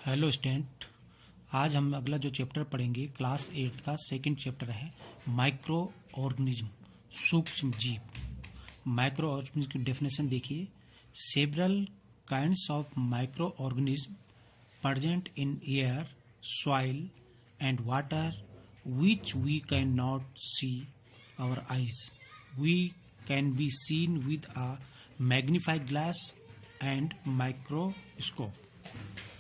Hello student. आज हम अगला जो चैप्टर पढ़ेंगे क्लास 8 का सेकंड चैप्टर है माइक्रो ऑर्गेनिज्म, सूक्ष्म जीव। माइक्रो ऑर्गेनिज्म की डेफिनेशन देखिए। Several kinds of micro organism present in air, soil and water which we cannot see our eyes. We can be seen with a magnifying glass and microscope.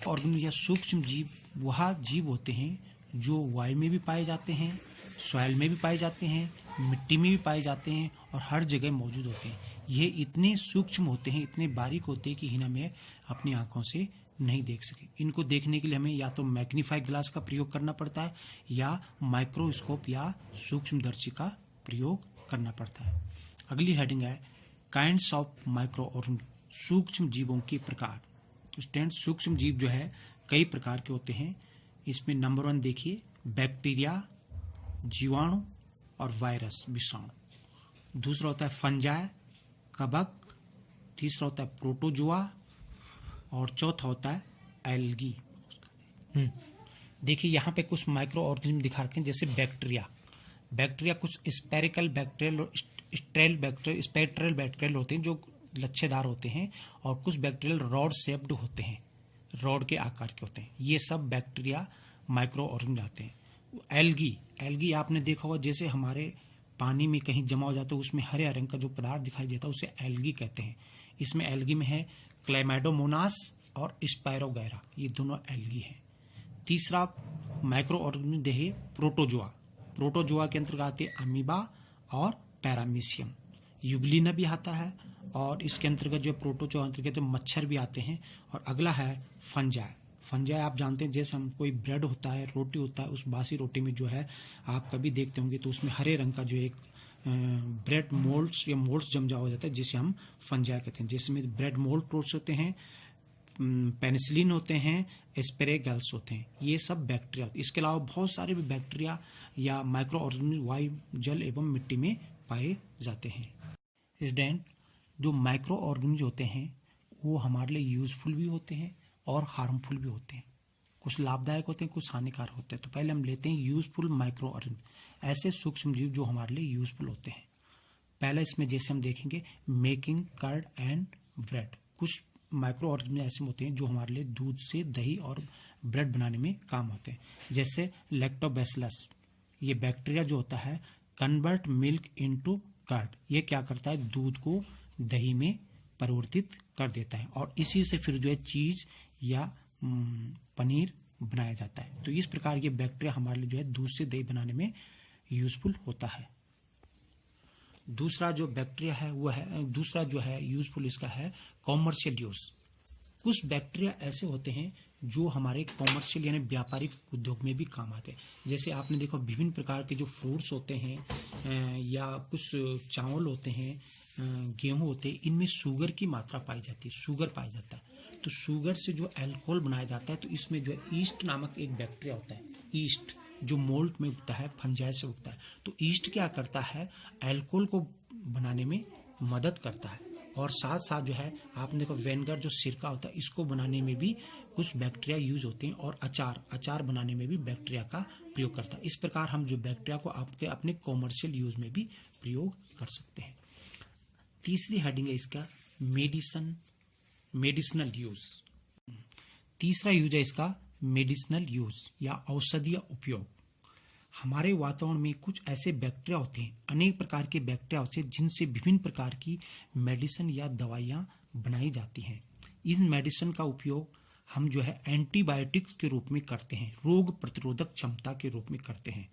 Organism या सूक्ष्म जीव वह जीव होते हैं जो वायु में भी पाए जाते हैं, सॉइल में भी पाए जाते हैं, मिट्टी में भी पाए जाते हैं और हर जगह मौजूद होते हैं। ये इतने सूक्ष्म होते हैं, इतने बारीक होते हैं कि इन्हें हमें अपनी आंखों से नहीं देख सके। इनको देखने के लिए हमें या तो मैग्नीफाई ग्लास का प्रयोग करना पड़ता है या माइक्रोस्कोप या सूक्ष्मदर्शी का प्रयोग करना पड़ता है। अगली हेडिंग है काइंड्स ऑफ माइक्रो ऑर्गेनिज्म, सूक्ष्म जीवों के प्रकार। स्टूडेंट, सूक्ष्म जीव जो है कई प्रकार के होते हैं। इसमें नंबर 1 देखिए, बैक्टीरिया, जीवाणु और वायरस, विषाणु। दूसरा होता है फंजाई, कवक। तीसरा होता है प्रोटोजोआ और चौथा होता है एल्गी। देखिए यहाँ पे कुछ माइक्रो ऑर्गेनिज्म दिखा रखे हैं, जैसे बैक्टीरिया कुछ स्पेरिकल बैक्टीरियल और स्पेक्ट्रल बैक्टीरियल होते हैं जो लच्छेदार होते हैं, और कुछ बैक्टीरियल रॉड शेप्ड होते हैं, रॉड के आकार के होते हैं। ये सब बैक्टीरिया माइक्रो ऑर्गेनिज्म आते हैं। एल्गी आपने देखा होगा, जैसे हमारे पानी में कहीं जमा हो जाता है उसमें हरे रंग का जो पदार्थ दिखाई देता है उसे एल्गी कहते हैं। इसमें एल्गी में है क्लैमाइडोमोनास और स्पायरोगैरा, ये दोनों एल्गी हैं। तीसरा माइक्रो ऑर्गेनिज्म देखिए प्रोटोजोआ के अंतर्गत आते हैं अमीबा और पैरामीशियम। यूग्लिना भी आता है और इसके अंतर्गत जो प्रोटोजोआ अंतर्गत मच्छर भी आते हैं। और अगला है फंजाई आप जानते हैं, जैसे हम कोई ब्रेड होता है, रोटी होता है, उस बासी रोटी में जो है आप कभी देखते होंगे तो उसमें हरे रंग का जो एक ब्रेड मोल्ड्स या मोल्ड्स जम जा हो जाता है, जिसे हम फंजाई कहते हैं। जिसमें ब्रेड मोल्ड होते हैं, पेनिसिलिन होते हैं, एस्पेरेगल्स होते हैं, ये सब बैक्टीरिया। इसके अलावा बहुत सारे भी बैक्टीरिया या माइक्रो ऑर्गेनिज्म वायु, जल एवं मिट्टी में पाए जाते हैं। स्टूडेंट, जो माइक्रो ऑर्गेनिज्म होते हैं वो हमारे लिए यूजफुल भी होते हैं और हार्मफुल भी होते हैं। कुछ लाभदायक होते हैं, कुछ हानिकारक होते हैं। तो पहले हम लेते हैं यूजफुल माइक्रो ऑर्गेनिज्म, ऐसे सूक्ष्म जीव जो हमारे लिए यूजफुल होते हैं। पहला इसमें जैसे हम देखेंगे मेकिंग कर्ड एंड ब्रेड। कुछ माइक्रो ऑर्गेनिज्म ऐसे होते हैं जो हमारे लिए दूध से दही और ब्रेड बनाने में काम होते हैं, जैसे लैक्टोबैसिलस। ये बैक्टीरिया जो होता है कन्वर्ट मिल्क इनटू कर्ड। ये क्या करता है, दूध को दही में परिवर्तित कर देता है और इसी से फिर जो है चीज या पनीर बनाया जाता है। तो इस प्रकार ये बैक्टीरिया हमारे लिए जो है दूध से दही बनाने में यूजफुल होता है। दूसरा जो बैक्टीरिया है वो है, दूसरा जो है यूजफुल इसका है कॉमर्शियल यूज। कुछ बैक्टीरिया ऐसे होते हैं जो हमारे कॉमर्शियल यानी व्यापारिक उद्योग में भी काम आते हैं। जैसे आपने देखो विभिन्न प्रकार के जो फ्रूट्स होते हैं या कुछ चावल होते हैं, गेहूं होते हैं, इनमें शुगर की मात्रा पाई जाती है, शुगर पाया जाता है। तो शुगर से जो अल्कोहल बनाया जाता है, तो इसमें जो है ईस्ट नामक एक बैक्टीरिया होता है, ईस्ट जो मोल्ट में उगता है, फंजाई से उगता है। तो ईस्ट क्या करता है, अल्कोहल को बनाने में मदद करता है। और साथ साथ जो है आपने देखो वेनेगर जो सिरका होता है, इसको बनाने में भी कुछ बैक्टीरिया यूज होते हैं। और अचार बनाने में भी बैक्टीरिया का प्रयोग करता है। इस प्रकार हम जो बैक्टीरिया को आपके अपने कॉमर्शियल यूज में भी प्रयोग कर सकते हैं। तीसरी हेडिंग है इसका मेडिसिनल यूज। तीसरा यूज है इसका मेडिसिनल यूज या औषधीय उपयोग। हमारे वातावरण में कुछ ऐसे बैक्टीरिया होते हैं, अनेक प्रकार के बैक्टीरिया होते हैं जिनसे विभिन्न प्रकार की मेडिसिन या दवाइयां बनाई जाती हैं। इन मेडिसिन का उपयोग हम जो है एंटीबायोटिक्स के रूप में करते हैं, रोग प्रतिरोधक क्षमता के रूप में करते हैं।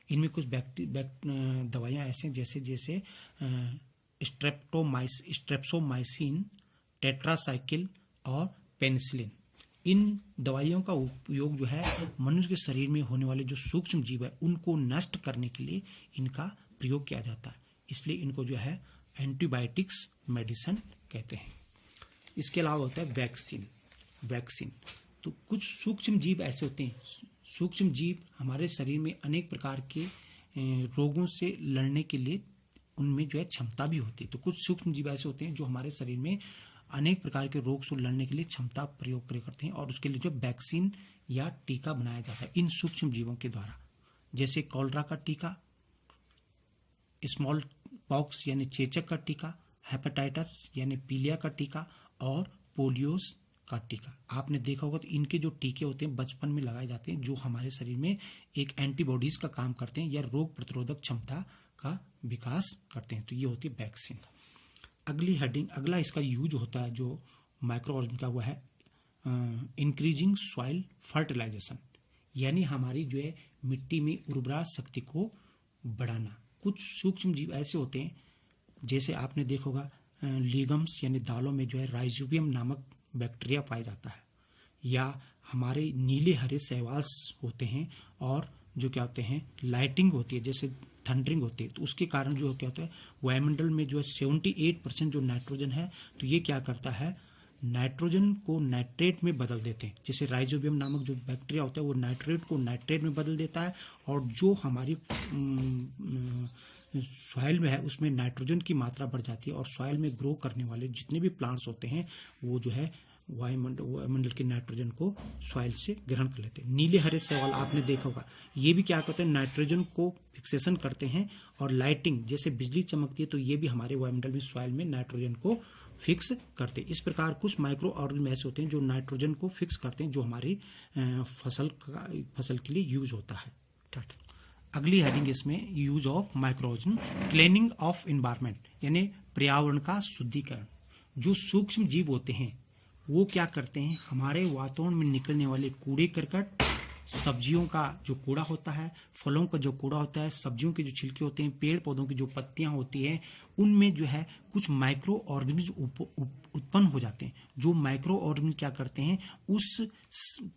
इनमें कुछ दवाइयां ऐसे जैसे स्ट्रेप्टोमाइसिन, टेट्रासाइक्लिन और पेनिसिलिन। इन दवाइयों का उपयोग जो है मनुष्य के शरीर में होने वाले जो सूक्ष्म जीव है उनको नष्ट करने के लिए इनका प्रयोग किया जाता है। इसलिए इनको जो है एंटीबायोटिक्स मेडिसिन कहते हैं। इसके अलावा होता है वैक्सीन। तो कुछ सूक्ष्म जीव ऐसे होते हैं, सूक्ष्म जीव हमारे शरीर में अनेक प्रकार के रोगों से लड़ने के लिए उनमें जो है क्षमता भी होती है। तो कुछ सूक्ष्म जीव ऐसे होते हैं जो हमारे शरीर में अनेक प्रकार के रोग से लड़ने के लिए क्षमता प्रयोग करते हैं, और उसके लिए जो वैक्सीन या टीका बनाया जाता है इन सूक्ष्म जीवों के द्वारा, जैसे कॉलरा का टीका, स्मॉल पॉक्स यानी चेचक का टीका, हेपेटाइटिस यानी पीलिया का टीका, और पोलियोस का टीका। आपने देखा होगा तो इनके जो टीके होते हैं बचपन में लगाए जाते हैं, जो हमारे शरीर में एक एंटीबॉडीज का काम करते हैं या रोग प्रतिरोधक क्षमता का विकास करते हैं। तो ये होती है वैक्सीन। अगली हेडिंग, अगला इसका यूज होता है जो माइक्रो ऑर्गेनिज्म का, हुआ है इंक्रीजिंग सॉइल फर्टिलाइजेशन, यानी हमारी जो है मिट्टी में उर्वरा शक्ति को बढ़ाना। कुछ सूक्ष्म जीव ऐसे होते हैं, जैसे आपने देखा होगा लीगम्स यानी दालों में जो है राइजोबियम नामक बैक्टीरिया पाया जाता है, या हमारे नीले हरे शैवाल होते हैं, और जो क्या होते हैं लाइटिंग होती है, जैसे थंडरिंग होती है, तो उसके कारण जो क्या होता है वायुमंडल में जो है 78% जो नाइट्रोजन है, तो ये क्या करता है नाइट्रोजन को नाइट्रेट में बदल देते हैं। जैसे राइजोबियम नामक जो बैक्टीरिया होता है वो नाइट्रेट को नाइट्रेट में बदल देता है, और जो हमारी सॉइल में है उसमें नाइट्रोजन की मात्रा बढ़ जाती है, और सॉइल में ग्रो करने वाले जितने भी प्लांट्स होते हैं वो जो है वायुमंडल के नाइट्रोजन को सॉइल से ग्रहण कर लेते हैं। नीले हरे शैवाल आपने देखा होगा, ये भी क्या करते हैं नाइट्रोजन को फिक्सेशन करते हैं, और लाइटिंग जैसे बिजली चमकती है तो ये भी हमारे वायुमंडल में सॉइल में नाइट्रोजन को फिक्स करते हैं। इस प्रकार कुछ माइक्रो ऑर्गेनिज्म ऐसे होते हैं जो नाइट्रोजन को फिक्स करते हैं, जो हमारी फसल के लिए यूज होता है। अगली हेडिंग इसमें use of micro organism, cleaning of environment, यानी पर्यावरण का शुद्धिकरण। जो सूक्ष्म जीव होते हैं वो क्या करते हैं, हमारे वातावरण में निकलने वाले कूड़े करकट, सब्जियों का जो कूड़ा होता है, फलों का जो कूड़ा होता है, सब्जियों के जो छिलके होते हैं, पेड़ पौधों की जो पत्तियां होती हैं, उनमें जो है कुछ माइक्रो ऑर्गेनिज्म उत्पन्न हो जाते हैं। जो माइक्रो ऑर्गेनिज्म क्या करते हैं उस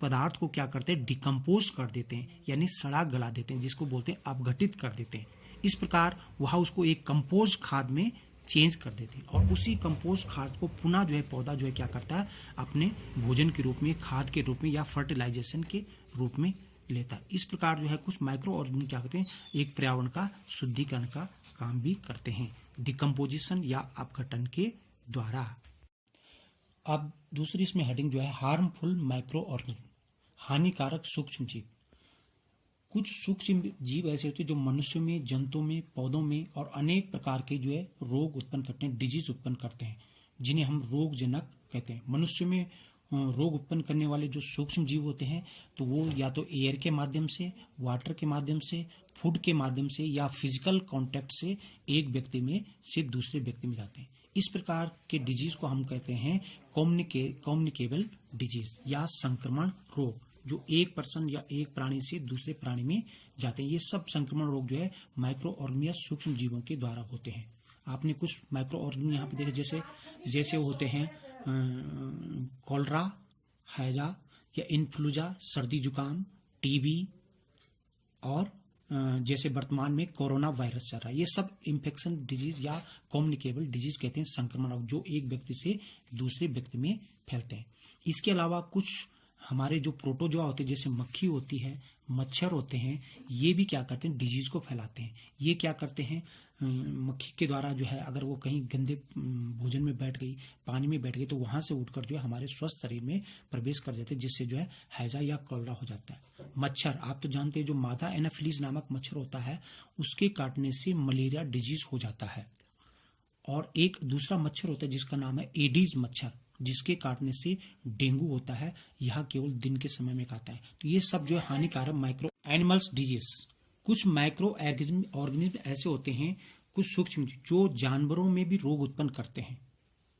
पदार्थ को क्या करते हैं डिकम्पोज कर देते हैं, यानी सड़ा गला देते हैं, जिसको बोलते हैं अपघटित कर देते हैं। इस प्रकार वह उसको एक कंपोज खाद में चेंज कर देते हैं, और उसी कंपोस्ट खाद को पुनः जो है पौधा जो है क्या करता है अपने भोजन के रूप में, खाद के रूप में या फर्टिलाइजेशन के रूप में लेता है। इस प्रकार जो है कुछ माइक्रो ऑर्गेनिज्म क्या करते हैं एक पर्यावरण का शुद्धिकरण का काम भी करते हैं डिकम्पोजिशन या अपघटन के द्वारा। अब दूसरी इसमें हेडिंग जो है हार्मफुल माइक्रो ऑर्गेनिज्म, हानिकारक सूक्ष्म जीव। कुछ सूक्ष्म जीव ऐसे होते हैं जो मनुष्य में, जंतुओं में, पौधों में और अनेक प्रकार के जो है रोग उत्पन्न करते हैं, डिजीज उत्पन्न करते हैं, जिन्हें हम रोगजनक कहते हैं। मनुष्य में रोग उत्पन्न करने वाले जो सूक्ष्म जीव होते हैं तो वो या तो एयर के माध्यम से, वाटर के माध्यम से, फूड के माध्यम से या फिजिकल कांटेक्ट से एक व्यक्ति में से दूसरे व्यक्ति में जाते हैं। इस प्रकार के डिजीज को हम कहते हैं कम्युनिकेबल डिजीज या संक्रमण रोग, जो एक पर्सन या एक प्राणी से दूसरे प्राणी में जाते हैं। ये सब संक्रमण रोग जो है माइक्रो ऑर्गेनिज्म या सूक्ष्म जीवों के द्वारा होते हैं। आपने कुछ माइक्रो ऑर्गेनिज्म यहाँ पे देखे, जैसे होते हैं कॉलरा, हैजा या इन्फ्लुएंजा, सर्दी जुकाम, टीबी, और जैसे वर्तमान में कोरोना वायरस चल रहा है। ये सब इन्फेक्शन डिजीज या कम्युनिकेबल डिजीज कहते हैं, संक्रमण रोग जो एक व्यक्ति से दूसरे व्यक्ति में फैलते हैं। इसके अलावा कुछ हमारे जो प्रोटोजोआ होते हैं, जैसे मक्खी होती है, मच्छर होते हैं, ये भी क्या करते हैं डिजीज को फैलाते हैं। ये क्या करते हैं मक्खी के द्वारा जो है अगर वो कहीं गंदे भोजन में बैठ गई, पानी में बैठ गई, तो वहां से उठकर जो है हमारे स्वस्थ शरीर में प्रवेश कर जाते हैं, जिससे जो है हैजा या कॉलरा हो जाता है। मच्छर आप तो जानते हैं, जो मादा एनाफिलीज नामक मच्छर होता है उसके काटने से मलेरिया डिजीज हो जाता है। और एक दूसरा मच्छर होता है जिसका नाम है एडीज मच्छर, जिसके काटने से डेंगू होता है। यह केवल दिन के समय में खाता है। तो ये सब जो है हानिकारक माइक्रो एनिमल्स डिजीज। कुछ माइक्रो ऑर्गेनिज्म ऐसे होते हैं, कुछ सूक्ष्म जो जानवरों में भी रोग उत्पन्न करते हैं,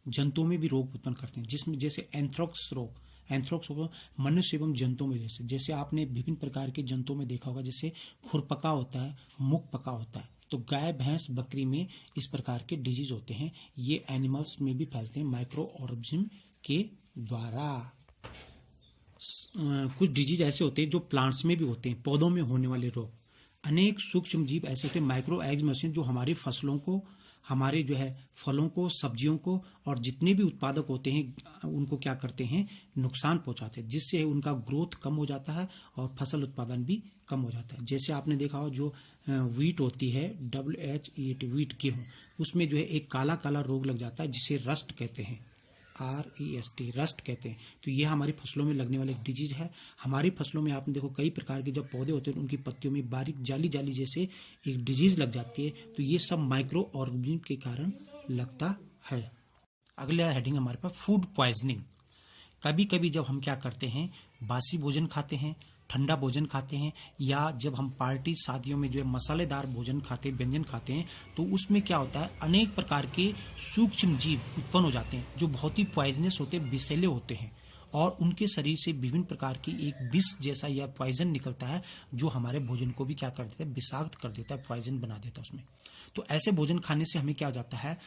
जंतुओं में भी रोग उत्पन्न करते हैं, जिसमें जैसे एंथ्रॉक्स रोग मनुष्य एवं जंतुओं में जैसे आपने विभिन्न प्रकार के जंतुओं में देखा होगा, जैसे खुरपका होता है, मुख पका होता है। तो गाय, भैंस, बकरी में इस प्रकार के डिजीज होते हैं। ये एनिमल्स में भी फैलते हैं माइक्रो ऑर्गेनिज्म के द्वारा। कुछ डिजीज ऐसे होते हैं जो प्लांट्स में भी होते हैं, पौधों में होने वाले रोग। अनेक सूक्ष्म जीव ऐसे होते हैं माइक्रो ऑर्गेनिज्म जो हमारी फसलों को, हमारे जो है फलों को, सब्जियों को और जितने भी उत्पादक होते हैं उनको क्या करते हैं नुकसान पहुंचाते हैं, जिससे उनका ग्रोथ कम हो जाता है और फसल उत्पादन भी कम हो जाता है। जैसे आपने देखा हो जो वीट होती है, WH वीट गेहूं, उसमें जो है एक काला काला रोग लग जाता है जिसे रस्ट कहते हैं। REST, रस्ट कहते हैं। तो ये हमारी फसलों में लगने वाला एक डिजीज है। हमारी फसलों में आपने देखो कई प्रकार के जब पौधे होते हैं उनकी पत्तियों में बारीक जाली जाली जैसे एक डिजीज लग जाती है, तो ये सब माइक्रो ऑर्गेनिज्म के कारण लगता है। अगला हेडिंग हमारे पास फूड पॉइजनिंग। कभी कभी जब हम क्या करते हैं, बासी भोजन खाते हैं, ठंडा भोजन खाते हैं, या जब हम पार्टी शादियों में जो है मसालेदार भोजन खाते हैं, व्यंजन खाते हैं, तो उसमें क्या होता है, अनेक प्रकार के सूक्ष्म जीव उत्पन्न हो जाते हैं जो बहुत ही पॉइजनस होते हैं, विषैले होते हैं, और उनके शरीर से विभिन्न प्रकार की एक विष जैसा या पॉइजन निकलता है जो हमारे भोजन को भी क्या कर देता है, विषाक्त कर देता है, पॉइजन बना देता है उसमें। तो ऐसे भोजन खाने से हमें क्या हो जाता है,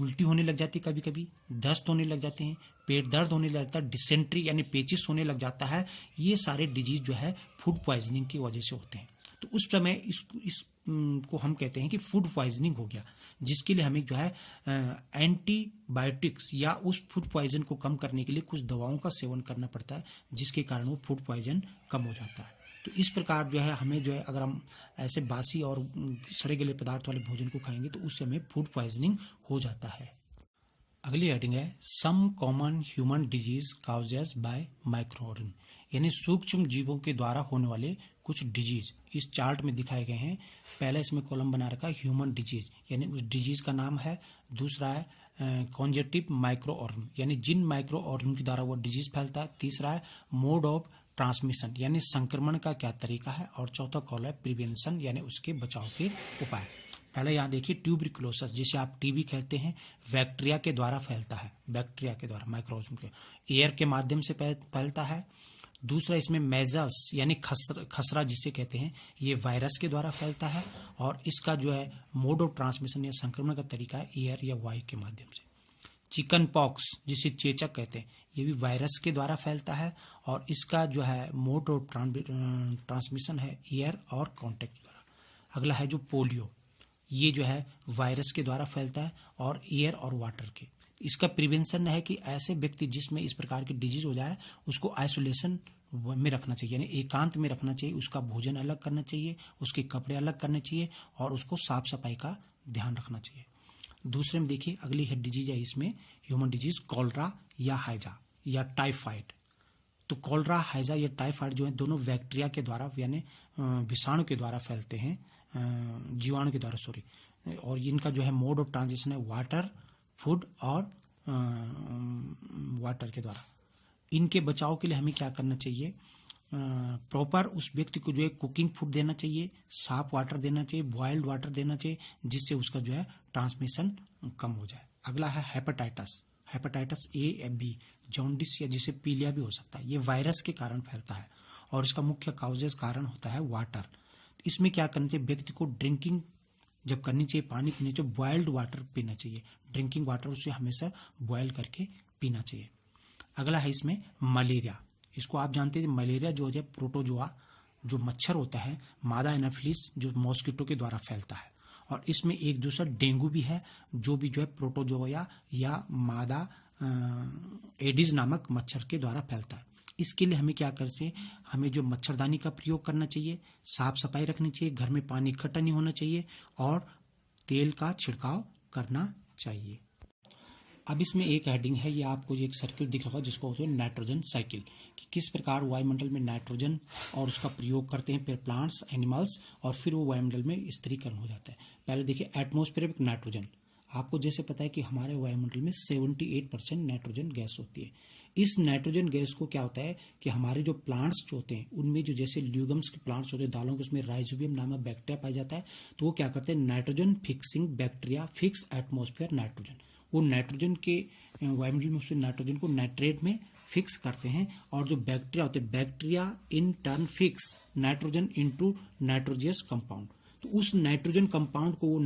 उल्टी होने लग जाती है, कभी कभी दस्त होने लग जाते हैं, पेट दर्द होने लग जाता है, डिसेंट्री यानी पेचिस होने लग जाता है। ये सारे डिजीज जो है फूड पॉइजनिंग की वजह से होते हैं। तो उस समय इस को हम कहते हैं कि फूड पॉइजनिंग हो गया, जिसके लिए हमें जो है एंटीबायोटिक्स या उस फूड पॉइजन को कम करने के लिए कुछ दवाओं का सेवन करना पड़ता है, जिसके कारण वो फूड पॉइजन कम हो जाता है। तो इस प्रकार जो है हमें जो है, अगर हम ऐसे बासी और सड़े गले पदार्थ वाले भोजन को खाएंगे तो उससे हमें फूड पॉइजनिंग हो जाता है। अगली हेडिंग है some common human disease causes by micro organism, यानी सूक्ष्म जीवों के द्वारा होने वाले कुछ डिजीज इस चार्ट में दिखाए गए हैं। पहले इसमें कॉलम बना रखा है ह्यूमन डिजीज, यानी उस डिजीज का नाम है। दूसरा है कॉन्जेटिव माइक्रो ऑर्गेनिज्म, यानी जिन माइक्रो ऑर्गेनिज्म के द्वारा वो डिजीज फैलता है। तीसरा है मोड ऑफ ट्रांसमिशन, यानी संक्रमण का क्या तरीका है। और चौथा कॉल है प्रिवेंशन, यानी उसके बचाव के उपाय। पहले यहाँ देखिए ट्यूबरकुलोसिस, जिसे आप टीबी कहते हैं, बैक्टीरिया के द्वारा फैलता है, बैक्टीरिया के द्वारा माइक्रोऑर्गेनिज्म के एयर के माध्यम से फैलता है। दूसरा इसमें मेजल्स यानी खसरा जिसे कहते हैं, ये वायरस के द्वारा फैलता है, और इसका जो है मोड ऑफ ट्रांसमिशन या संक्रमण का तरीका है एयर या वायु के माध्यम से। चिकन पॉक्स जिसे चेचक कहते हैं, ये भी वायरस के द्वारा फैलता है, और इसका जो है मोड ऑफ ट्रांसमिशन है एयर और कॉन्टेक्ट द्वारा। अगला है जो पोलियो, ये जो है वायरस के द्वारा फैलता है और एयर और वाटर के। इसका प्रिवेंशन है कि ऐसे व्यक्ति जिसमें इस प्रकार की डिजीज हो जाए उसको आइसोलेशन में रखना चाहिए, यानी एकांत में रखना चाहिए, उसका भोजन अलग करना चाहिए, उसके कपड़े अलग करने चाहिए, और उसको साफ सफाई का ध्यान रखना चाहिए। दूसरे में देखिए अगली है डिजीज है इसमें ह्यूमन डिजीज कॉलरा या हैजा या टाइफाइड। तो कॉलरा, हैजा या टाइफाइड जो है दोनों बैक्टीरिया के द्वारा यानी विषाणु के द्वारा फैलते हैं, जीवाणु के द्वारा सॉरी। और इनका जो है मोड ऑफ ट्रांसमिशन है वाटर, फूड और वाटर के द्वारा। इनके बचाव के लिए हमें क्या करना चाहिए, प्रॉपर उस व्यक्ति को जो है कुकिंग फूड देना चाहिए, साफ वाटर देना चाहिए, बॉइल्ड वाटर देना चाहिए, जिससे उसका जो है ट्रांसमिशन कम हो जाए। अगला है हेपेटाइटिस, हेपेटाइटिस ए या बी, जॉन्डिस या जिसे पीलिया भी हो सकता है। ये वायरस के कारण फैलता है और इसका मुख्य काउजेस कारण होता है वाटर। इसमें क्या करना चाहिए, व्यक्ति को ड्रिंकिंग जब करनी चाहिए, पानी पीने चाहिए, बॉइल्ड वाटर पीना चाहिए, ड्रिंकिंग वाटर उसे हमेशा बॉयल करके पीना चाहिए। अगला है इसमें मलेरिया, इसको आप जानते हैं मलेरिया जो है प्रोटोजोआ जो मच्छर होता है, मादा एनाफिलिस जो मॉस्किटो के द्वारा फैलता है, और इसमें एक दूसरा डेंगू भी है जो भी जो है प्रोटोजोआ या मादा एडिस नामक मच्छर के द्वारा फैलता है। इसके लिए हमें क्या करते हैं, हमें जो मच्छरदानी का प्रयोग करना चाहिए, साफ सफाई रखनी चाहिए, घर में पानी इकट्ठा नहीं होना चाहिए, और तेल का छिड़काव करना चाहिए। अब इसमें एक हेडिंग है, ये आपको एक सर्किल दिख रहा है जिसको होता है नाइट्रोजन साइकिल, कि किस प्रकार वायुमंडल में नाइट्रोजन और उसका प्रयोग करते हैं फिर प्लांट्स, एनिमल्स, और फिर वो वायुमंडल में स्थिरीकरण हो जाता है। पहले देखिए एटमॉस्फेरिक नाइट्रोजन, आपको जैसे पता है कि हमारे वायुमंडल में 78% नाइट्रोजन गैस होती है। इस नाइट्रोजन गैस को क्या होता है कि हमारे जो प्लांट्स जो होते हैं उनमें जो जैसे ल्यूगम्स के प्लांट्स होते हैं, दालों के, उसमें राइजोबियम नामक बैक्टीरिया पाया जाता है, तो वो क्या करते हैं, nitrogen fixing bacteria fix atmosphere nitrogen, वो नाइट्रोजन के वायुमंडल में उससे नाइट्रोजन को नाइट्रेट में फिक्स करते हैं, और जो बैक्टीरिया होते हैं bacteria in turn fix nitrogen into nitrogenous compound, तो उस नाइट्रोजन कंपाउंड को वो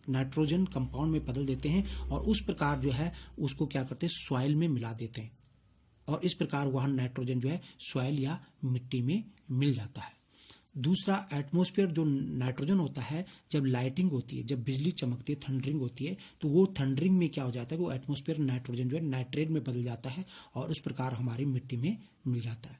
नाइट्रोजन कंपाउंड में बदल देते हैं, और उस प्रकार जो है उसको क्या करते हैं, सॉइल में मिला देते हैं, और इस प्रकार वह नाइट्रोजन जो है सॉइल या मिट्टी में मिल जाता है। दूसरा एटमॉस्फेयर जो नाइट्रोजन होता है, जब लाइटिंग होती है, जब बिजली चमकती है, थंडरिंग होती है, तो वो थंडरिंग में क्या हो जाता है, वो एटमॉस्फेयर नाइट्रोजन जो है नाइट्रेट में बदल जाता है, और उस प्रकार हमारी मिट्टी में मिल जाता है।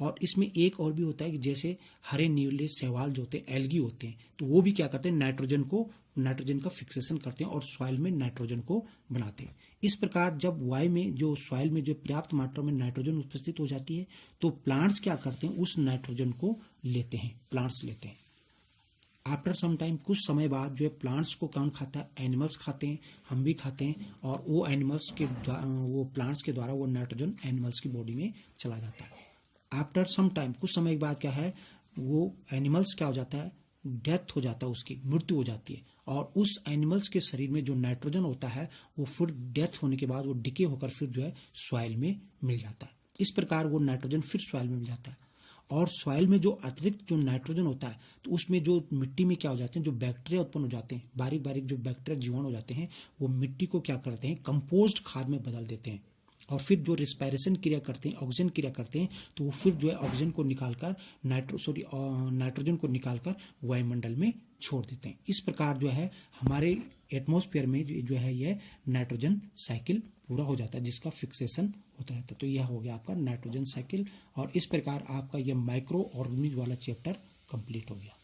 और इसमें एक और भी होता है कि जैसे हरे नीले शैवाल जो होते हैं, एल्गी होते हैं, तो वो भी क्या करते हैं, नाइट्रोजन का फिक्सेशन करते हैं और सॉइल में नाइट्रोजन को बनाते हैं। इस प्रकार जब वायु में जो सॉइल में जो पर्याप्त मात्रा में नाइट्रोजन उपस्थित हो जाती है तो प्लांट्स क्या करते हैं, उस नाइट्रोजन को लेते हैं, प्लांट्स लेते हैं। आफ्टर सम टाइम, कुछ समय बाद जो है प्लांट्स को कौन खाता है, एनिमल्स खाते हैं, हम भी खाते हैं, और वो एनिमल्स के वो प्लांट्स के द्वारा वो नाइट्रोजन एनिमल्स की बॉडी में चला जाता है। आफ्टर सम टाइम, कुछ समय के बाद क्या है, वो एनिमल्स क्या हो जाता है, डेथ हो जाता है, उसकी मृत्यु हो जाती है, और उस एनिमल्स के शरीर में जो नाइट्रोजन होता है वो फिर डेथ होने के बाद वो डिके होकर फिर जो है सॉइल में मिल जाता है। इस प्रकार वो नाइट्रोजन फिर सॉइल में मिल जाता है। और सॉइल में जो अतिरिक्त जो नाइट्रोजन होता है तो उसमें जो मिट्टी में क्या हो जाते हैं, जो बैक्टीरिया उत्पन्न हो जाते हैं, बारीक बारीक जो बैक्टीरिया जीवाणु हो जाते हैं, वो मिट्टी को क्या करते हैं, कंपोस्ट खाद में बदल देते हैं, और फिर जो रिस्पायरेशन क्रिया करते हैं, ऑक्सीजन क्रिया करते हैं, तो वो फिर जो है ऑक्सीजन को निकालकर नाइट्रोजन को निकालकर वायुमंडल में छोड़ देते हैं। इस प्रकार जो है हमारे एटमॉस्फेयर में जो है यह नाइट्रोजन साइकिल पूरा हो जाता है, जिसका फिक्सेशन होता रहता है। तो यह हो गया आपका नाइट्रोजन साइकिल, और इस प्रकार आपका यह माइक्रो ऑर्गेनिज्म वाला चैप्टर कंप्लीट हो गया।